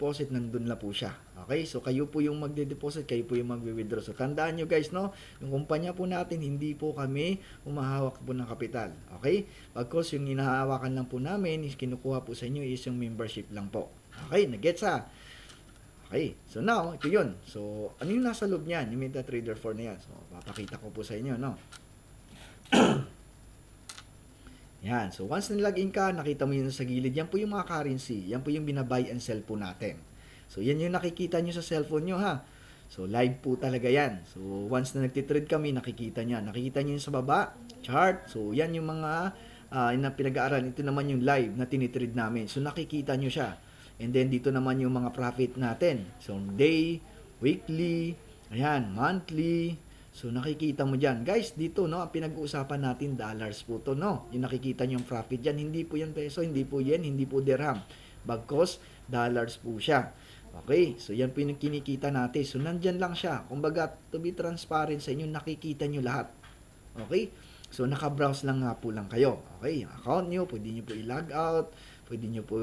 magde-deposit, nandun na po siya. Okay? So, kayo po yung magde-deposit, kayo po yung magwi-withdraw. So, tandaan nyo guys, no? Yung kumpanya po natin, hindi po kami humahawak po ng kapital. Okay? Pagkos yung inahawakan lang po namin, is kinukuha po sa inyo is yung membership lang po. Okay? Nag-gets ha? Okay. So, now, ito yun. So, ano yung nasa loob niyan? Yung MetaTrader 4 na yan. So, papakita ko po sa inyo, no? Yan. So, once na-login ka, nakita mo yun sa gilid. Yan po yung mga currency. Yan po yung binabuy and sell po natin. So, yan yung nakikita nyo sa cellphone nyo, ha? So, live po talaga yan. So, once na nagtitrade kami, nakikita nyo. Nakikita nyo yung sa baba, chart. So, yan yung mga na pinag-aaral. Ito naman yung live na tinitrade namin. So, nakikita nyo siya. And then, dito naman yung mga profit natin. So, day, weekly, ayan, monthly. So, nakikita mo dyan. Guys, dito, no, ang pinag-uusapan natin, dollars po to, no? Yung nakikita nyo yung profit dyan. Hindi po yan peso, hindi po yen, hindi po dirham. Bagkos, dollars po siya. Okay, so yan po yung kinikita natin. So, nandyan lang siya. Kumbaga, to be transparent sa inyo, nakikita nyo lahat. Okay? So, naka-browse lang nga po lang kayo. Okay, yung account nyo, pwede nyo po i-log out, pwede nyo po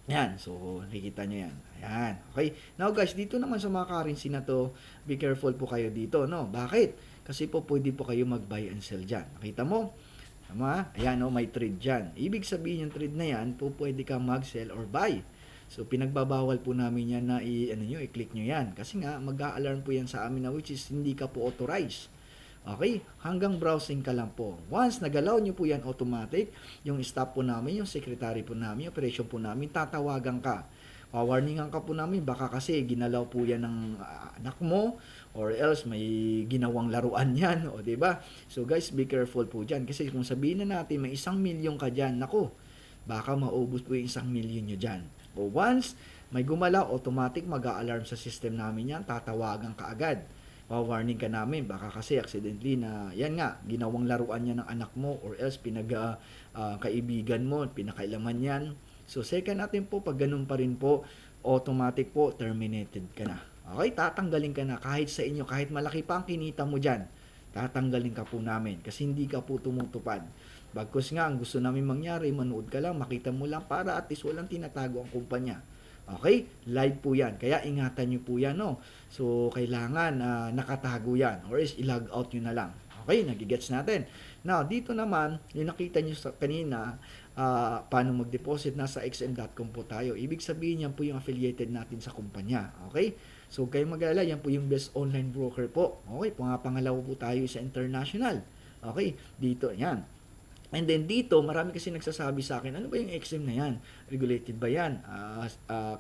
yan, so nakikita nyo yan. Ayan, okay. Now guys, dito naman sa mga currency na to, be careful po kayo dito, no? Bakit? Kasi po pwede po kayo mag-buy and sell dyan. Nakita mo? Tama? Ayan, no, may trade dyan. Ibig sabihin yung trade na yan, po pwede ka mag-sell or buy. So, pinagbabawal po namin yan na i-click nyo yan. Kasi nga, mag-a-alarm po yan sa amin na which is hindi ka po authorized. Okay? Hanggang browsing ka lang po. Once nagalaw nyo po yan automatic, yung staff po namin, yung secretary po namin, operation po namin, tatawagan ka. Warningan ka po namin, baka kasi ginalaw po yan ng anak mo, or else may ginawang laruan yan, o diba? So guys, be careful po dyan. Kasi kung sabihin na natin, may 1,000,000 ka dyan, naku, baka maubos po yung 1,000,000 nyo dyan. O once, may gumalaw, automatic mag-a-alarm sa system namin yan, tatawagan ka agad. Warning ka namin, baka kasi accidentally na, yan nga, ginawang laruan niya ng anak mo or else kaibigan mo, pinakailaman yan. So, second natin po, pag ganun pa rin po, automatic po, terminated ka na. Okay, tatanggalin ka na kahit sa inyo, kahit malaki pa ang kinita mo dyan, tatanggalin ka po namin kasi hindi ka po tumutupad. Bagkus nga, ang gusto namin mangyari, manood ka lang, makita mo lang para at least walang tinatago ang kumpanya. Okay? Live po yan. Kaya ingatan nyo po yan, no? So, kailangan nakatago yan. Or is i-log out nyo na lang. Okay? Nagigets natin. Now, dito naman, yung nakita nyo kanina, paano mag-deposit, nasa xm.com po tayo. Ibig sabihin yan po yung affiliated natin sa kumpanya. Okay? So, kayo mag-alala, yan po yung best online broker po. Okay? Pangalawa po tayo sa international. Okay? Dito, yan. And then dito, marami kasi nagsasabi sa akin, ano ba yung XM na yan? Regulated ba yan?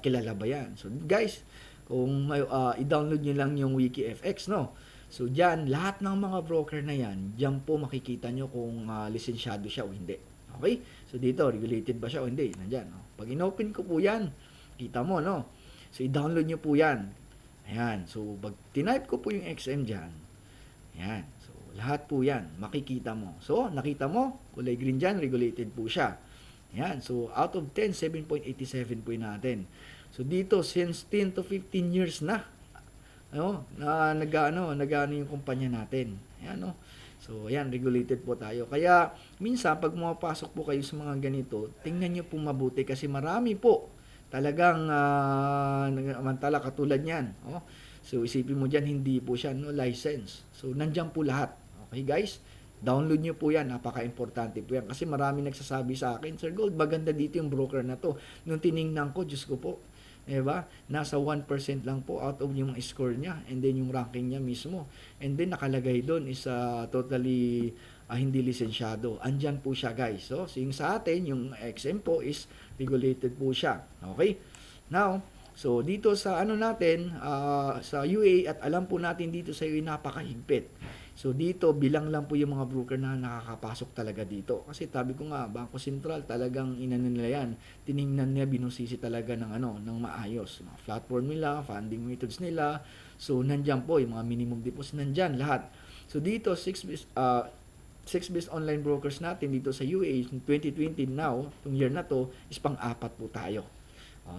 Kilala ba yan? So guys, kung i-download nyo lang yung WikiFX, no? So dyan, lahat ng mga broker na yan, dyan po makikita nyo kung lisensyado siya o hindi. Okay? So dito, regulated ba siya o hindi? Nandyan. No? Pag in-open ko po yan, kita mo, no? So i-download nyo po yan. Ayan. So pag tinype ko po yung XM dyan, ayan. So lahat po yan, makikita mo. So, nakita mo, kulay green dyan, regulated po siya. Yan. So, out of 10, 7.87 po natin. So, dito, since 10 to 15 years na, na nag-ano yung kumpanya natin. Yan, no? So, yan, regulated po tayo. Kaya, minsan, pag pumapasok po kayo sa mga ganito, tingnan nyo po mabuti kasi marami po talagang mantala katulad yan. So, isipin mo dyan, hindi po siya, no, license. So, nandyan po lahat. Okay guys, download nyo po yan, napaka-importante po yan. Kasi marami nagsasabi sa akin, Sir Gold, maganda dito yung broker na to. Nung tiningnan ko, Diyos ko po, diba? Nasa 1% lang po out of yung score niya and then yung ranking niya mismo. And then nakalagay doon is totally hindi lisensyado. Andyan po siya guys. So yung sa atin, yung XM po is regulated po siya. Okay? Now, so dito sa ano natin, sa UAE at alam po natin dito sa UAE napakahigpit. So dito bilang lang po yung mga broker na nakakapasok talaga dito. Kasi tabi ko nga, Bangko Sentral talagang inano nila yan. Tiningnan niya, binusisi talaga ng ng maayos. Mga platform nila, funding methods nila. So nandiyan po yung mga minimum deposit nandiyan lahat. So dito 6 best online brokers natin dito sa UAE 2020 now, itong year na to is pang-apat po tayo.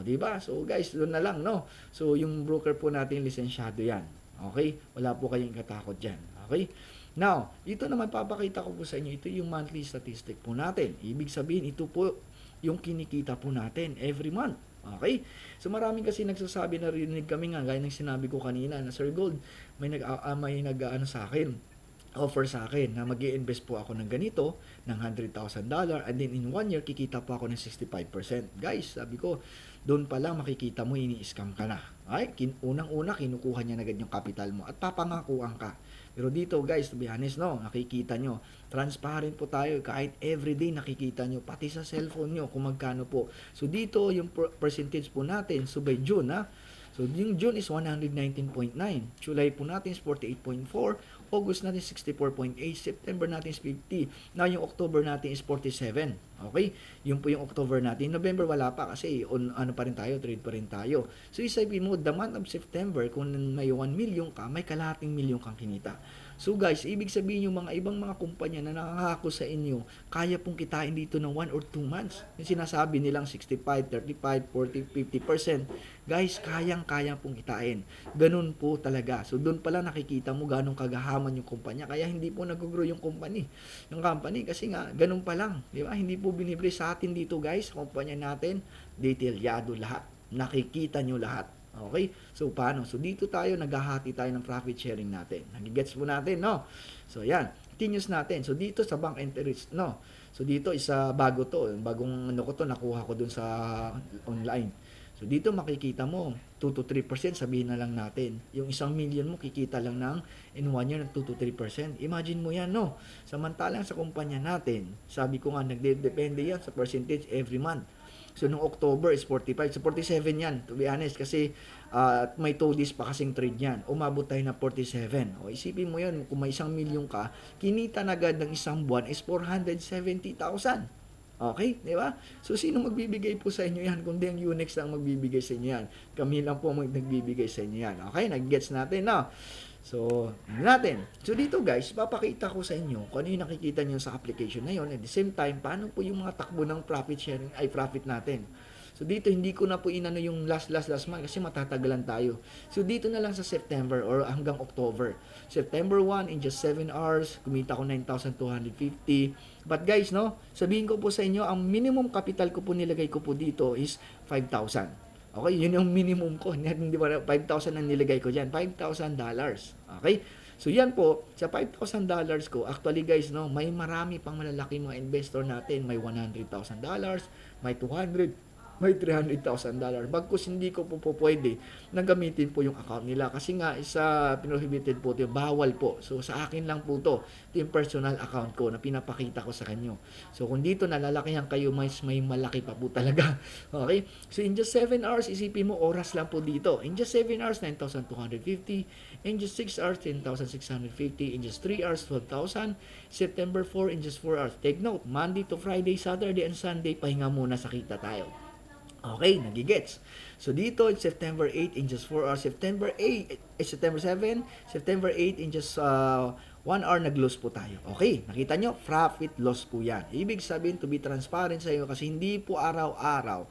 Di ba? So guys, doon na lang, no? So yung broker po natin lisensyado yan. Okay? Wala po kayong katakot diyan. Okay? Now, dito naman papakita ko po sa inyo, ito yung monthly statistic po natin. Ibig sabihin, ito po yung kinikita po natin every month. Okay? So maraming kasi nagsasabi, narinig kami nga, gaya ng sinabi ko kanina, na Sir Gold, may nag-ano sa akin, offer sa akin na mag invest po ako ng ganito, ng $100,000, and then in 1 year, kikita po ako ng 65%. Guys, sabi ko, doon pa lang makikita mo, ini-scam ka na. Ay, unang-una, kinukuha niya na agad yung capital mo at papangakuan ka. Pero dito guys, to be honest, no, nakikita nyo, transparent po tayo, kahit everyday nakikita nyo, pati sa cellphone nyo, kung magkano po. So dito, yung percentage po natin, so by June, ha, so yung June is 119.9, July po natin is 48.4, August natin 64.8, September natin is 50, now yung October natin is 47, okay? Yun po yung October natin. November wala pa kasi ano pa rin tayo, trade pa rin tayo. So isipin mo, the month of September, kung may 1 million ka, may kalahating milyon kang kinita. So guys, ibig sabihin yung mga ibang mga kumpanya na nakakako sa inyo, kaya pong kitain dito ng 1 or 2 months. Yung sinasabi nilang 65, 35, 40, 50%. Guys, kayang-kaya pong kitain. Ganun po talaga. So doon pala nakikita mo ganong kagahaman yung kumpanya. Kaya hindi po nag-grow yung company. Yung company kasi nga, ganun pa lang. Di ba? Hindi po binibre sa atin dito guys, kumpanya natin, detalyado lahat. Nakikita nyo lahat. Okay? So, paano? So, dito tayo, naghahati tayo ng profit sharing natin. Nagigets mo natin, no? So, yan. Continuous natin. So, dito sa bank interest, no? So, dito isa bago to. Bagong ano ko to, nakuha ko dun sa online. So, dito makikita mo, 2 to 3%, sabihin na lang natin. Yung 1 million mo, kikita lang ng in 1 year ng 2 to 3%. Imagine mo yan, no? Samantalang sa kumpanya natin, sabi ko nga, nagdepende yan sa percentage every month. So, nung October is 45. So, 47 yan, to be honest. Kasi, may 2 days pa kasing trade yan. Umabot tayo na 47. O, isipin mo yan, kung may 1 milyon ka, kinita na agad ng isang buwan is 470,000. Okay? Di ba? So, sino magbibigay po sa inyo yan? Kundi ang Unix lang magbibigay sa inyo yan. Kami lang po nagbibigay sa inyo yan. Okay? Nag-gets natin, no? So, natin. So, dito guys, papakita ko sa inyo kung ano yung nakikita nyo sa application na yun. At the same time, paano po yung mga takbo ng profit sharing, profit natin. So, dito, hindi ko na po inano yung last month kasi matatagalan tayo. So, dito na lang sa September or hanggang October. September 1, in just 7 hours, kumita ko 9,250. But guys, no, sabihin ko po sa inyo, ang minimum capital ko po nilagay ko po dito is 5,000. Okay, yun yung minimum ko. Hindi ba 5,000 ang nilagay ko diyan? $5,000. Okay? So yan po, sa $5,000 ko, actually guys, no, may marami pang malalaki mga investor natin. May $100,000, may 200, may $300,000. Bagkus hindi ko po pwede na gamitin po yung account nila. Kasi nga, isa prohibited po ito, bawal po. So, sa akin lang po ito. Ito yung personal account ko na pinapakita ko sa kanyo. So, kung dito nalalakihan kayo, may malaki pa po talaga. Okay? So, in just 7 hours, isipin mo, oras lang po dito. In just 7 hours, 9,250. In just 6 hours, 10,650. In just 3 hours, 12,000. September 4, in just 4 hours. Take note, Monday to Friday, Saturday, and Sunday, pahinga muna sa kita tayo. Okay, nagigets. So, dito, September 8 in just 4 hours. September 7, September 8 in just 1 hour nag-loss po tayo. Okay, nakita nyo? Profit loss po yan. Ibig sabihin, to be transparent sa iyo kasi hindi po araw-araw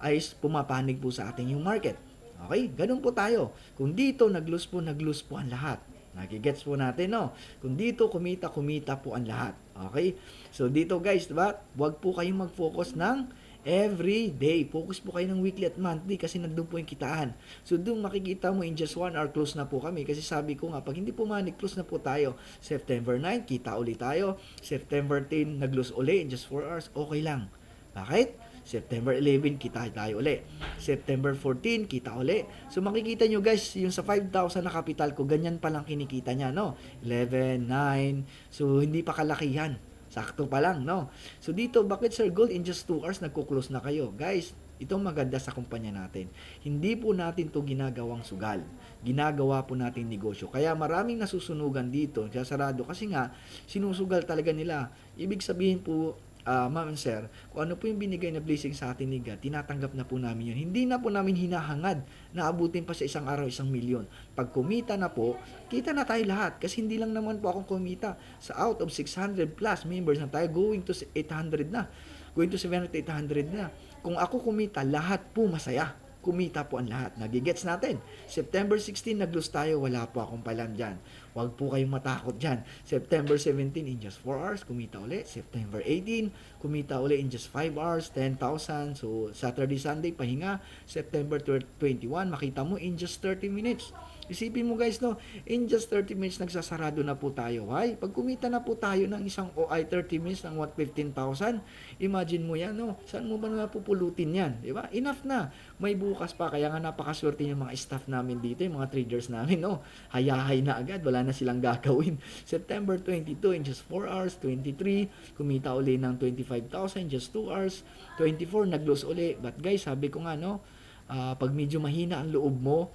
ay pumapanig po sa ating yung market. Okay, ganun po tayo. Kung dito, nag-loss po ang lahat. Nagigets po natin, no? Kung dito, kumita po ang lahat. Okay? So, dito guys, diba? Huwag po kayong mag-focus ng every day. Focus po kayo ng weekly at monthly kasi nandun po yung kitaan. So, doon makikita mo in just 1 hour close na po kami. Kasi sabi ko nga, pag hindi po manik, close na po tayo. September 9, kita ulit tayo. September 10, nag-close ulit in just 4 hours. Okay lang. Bakit? September 11, kita tayo ulit. September 14, kita ulit. So, makikita nyo guys, yung sa 5,000 na kapital ko, ganyan pa lang kinikita niya, no? 11, 9. So, hindi pa kalakihan. Sakto pa lang, no? So, dito, bakit Sir Gold, in just 2 hours, nagko-close na kayo? Guys, itong maganda sa kumpanya natin. Hindi po natin to ginagawang sugal. Ginagawa po natin negosyo. Kaya maraming nasusunugan dito, sarado, kasi nga, sinusugal talaga nila. Ibig sabihin po, ma'am and sir, kung ano po yung binigay na blessing sa atin ni God, tinatanggap na po namin yun. Hindi na po namin hinahangad na abutin pa sa isang araw 1 milyon. Pag kumita na po, kita na tayo lahat. Kasi hindi lang naman po akong kumita. Sa out of 600 plus members na tayo, going to 800 na. Going to 700, 800 na. Kung ako kumita, lahat po masaya. kumita po ang lahat. Nagigets natin. September 16, nag-lose tayo, wala po akong palam dyan. Huwag po kayong matakot dyan. September 17, in just 4 hours, kumita ulit. September 18, kumita ulit in just 5 hours, 10,000. So, Saturday, Sunday, pahinga. September 21, makita mo in just 30 minutes. Isipin mo guys, no, in just 30 minutes nagsasarado na po tayo. Ay, pag kumita na po tayo ng isang OI 30 minutes ng 15,000, imagine mo yan, no? Saan mo ba napupulutin yan? Di ba? Enough na. May bukas pa. Kaya nga napakaswerte yung mga staff namin dito, yung mga traders namin, no? Hayahay na agad. Wala na silang gagawin. September 22, in just 4 hours, 23, kumita uli ng 25,000, just 2 hours, 24, nag-lose uli. But guys, sabi ko nga, no, pag medyo mahina ang loob mo,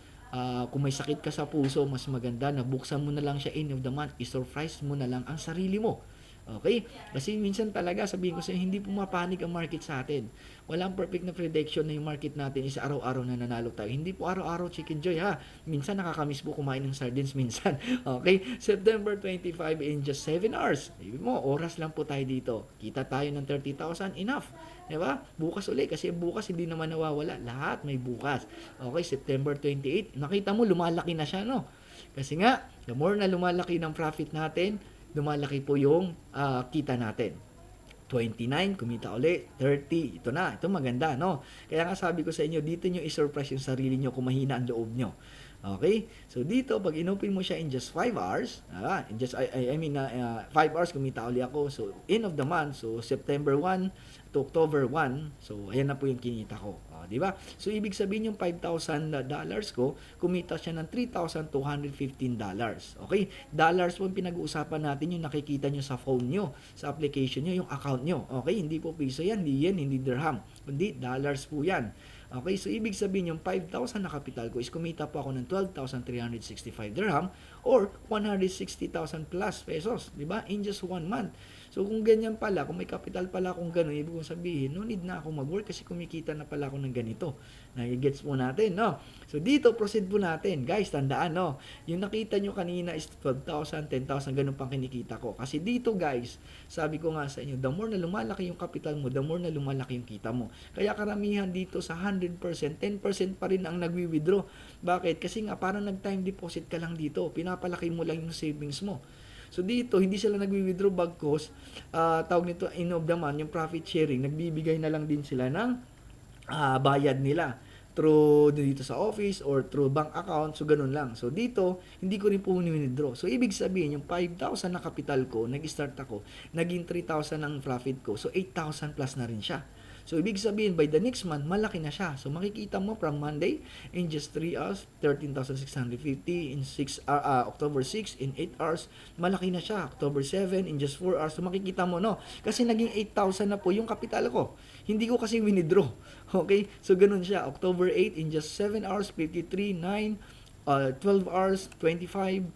kung may sakit ka sa puso, mas maganda na buksan mo na lang siya end of the month, i-surprise mo na lang ang sarili mo. Okay? Kasi minsan talaga, sabihin ko sa inyo, hindi pumapanig ang market sa atin. Walang perfect na prediction na yung market natin is araw-araw na nanalo tayo. Hindi po araw-araw chicken joy, ha? Minsan nakakamiss po kumain ng sardines minsan. Okay? September 25 in just 7 hours. Sabi mo, oras lang po tayo dito. Kita tayo ng 30,000, enough. Diba? Bukas ulit, kasi bukas hindi naman nawawala. Lahat may bukas. Okay, September 28, nakita mo, lumalaki na siya, no? Kasi nga, the more na lumalaki ng profit natin, lumalaki po yung kita natin. 29, kumita ulit. 30, ito na. Ito maganda, no? Kaya nga sabi ko sa inyo, dito nyo i-surprise yung sarili nyo kung mahina ang loob nyo. Okay? So, dito, pag inopen mo siya in just 5 hours, in just, 5 hours, kumita ulit ako. So, end of the month, so, September 1 to October 1, so, ayan na po yung kinita ko. Di ba? So, ibig sabihin yung $5,000 ko, kumita siya ng $3,215. Okay? Dollars po yung pinag-uusapan natin, yung nakikita nyo sa phone nyo, sa application nyo, yung account nyo. Okay? Hindi po piso yan, hindi yen, hindi dirham. Kundi, dollars po yan. Okay, so ibig sabihin yung 5,000 na kapital ko is kumita po ako ng 12,365 dirham or 160,000 plus pesos, di ba? In just 1 month. So kung ganyan pala, kung may kapital pala akong gano'n, ibig kong sabihin, no need na ako mag-work kasi kumikita na pala ako ng ganito. Nagigets po natin, no? So dito, proceed po natin. Guys, tandaan, no? Yung nakita nyo kanina is 12,000, 10,000, ganun pang kinikita ko. Kasi dito, guys, sabi ko nga sa inyo, the more na lumalaki yung kapital mo, the more na lumalaki yung kita mo. Kaya karamihan dito sa 100%, 10% pa rin ang nagwi-withdraw. Bakit? Kasi nga, parang nag-time deposit ka lang dito. Pinapalaki mo lang yung savings mo. So dito, hindi sila nagwi-withdraw bagkos, tawag nito end of the month, yung profit sharing, nagbibigay na lang din sila ng bayad nila through dito sa office or through bank account, so ganun lang. So dito, hindi ko rin po withdraw. So ibig sabihin, yung 5,000 na capital ko, nag-start ako, naging 3,000 ang profit ko, so 8,000 plus na rin siya. So, ibig sabihin, by the next month, malaki na siya. So, makikita mo from Monday, in just 3 hours, 13,650. In October 6, in 8 hours, malaki na siya. October 7, in just 4 hours. So, makikita mo, no? Kasi naging 8,000 na po yung kapital ko. Hindi ko kasi winidraw. Okay? So, ganun siya. October 8, in just 7 hours, 53, 9, 12 hours, 25.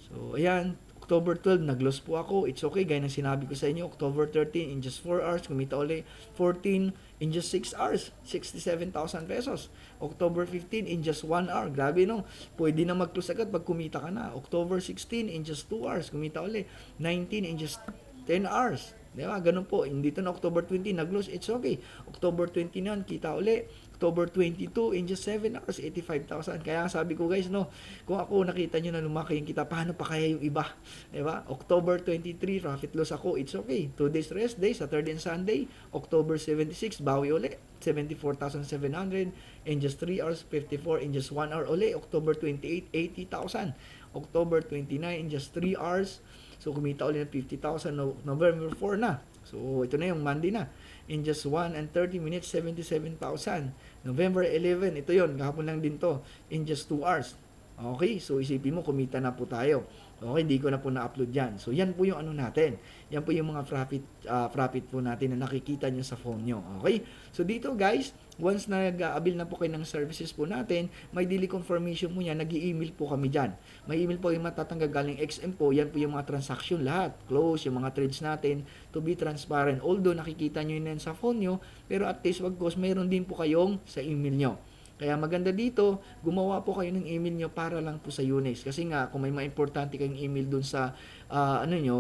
So, ayan. October 12, nag-loss po ako. It's okay, gaya ng sinabi ko sa inyo. October 13, in just 4 hours, kumita ulit. 14, in just 6 hours, 67,000 pesos. October 15, in just 1 hour. Grabe, no? Pwede na mag-close agad pag kumita ka na. October 16, in just 2 hours, kumita ulit. 19, in just 10 hours. Diba? Ganun po. Dito na October 20, nag-lose. It's okay. October 29, kita ulit. October 22, in just 7 hours, 85,000. Kaya sabi ko guys, no, kung ako nakita nyo na lumaki yung kita, paano pa kaya yung iba? Diba? October 23, profit loss ako, it's okay. 2 days rest day, Saturday and Sunday. October 76, bawi ulit, 74,700. In just 3 hours, 54. In just 1 hour ulit. October 28, 80,000. October 29, in just 3 hours. So, kumita ulit ng 50,000. November 4 na. So, ito na yung Monday na. In just 1 and 30 minutes, 77,000. November 11, ito yon, kahapon lang din to. In just 2 hours. Okay, so isipin mo, kumita na po tayo. Okay, hindi ko na po na-upload yan. So, yan po yung ano natin. Yan po yung mga profit po natin na nakikita nyo sa phone nyo. Okay? So, dito guys, once na nag-avail na po kayo ng services po natin, may daily confirmation mo yan, nag-i-email po kami dyan. May email po yung matatanggap galing XM po, yan po yung mga transaction lahat. Close, yung mga trades natin, to be transparent. Although, nakikita nyo yun sa phone nyo, pero at least wag course, mayroon din po kayong sa email nyo. Kaya maganda dito, gumawa po kayo ng email nyo para lang po sa Unix. Kasi nga, kung may mga importante kayong email dun sa,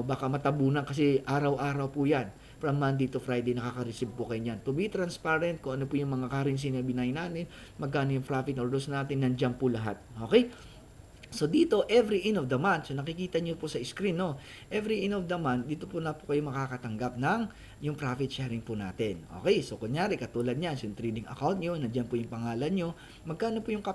baka matabunan kasi araw-araw po yan. from Monday to Friday, nakaka-receive po kayo niyan. To be transparent, kung ano po yung mga currency na binay natin, magkano yung profit or loss natin, nandiyan po lahat. Okay? So dito, every end of the month, so nakikita nyo po sa screen, no? Every end of the month, dito po na po kayo makakatanggap ng yung profit sharing po natin. Okay, so kunyari, katulad niyan, so yung trading account nyo, nandiyan po yung pangalan nyo, magkano po yung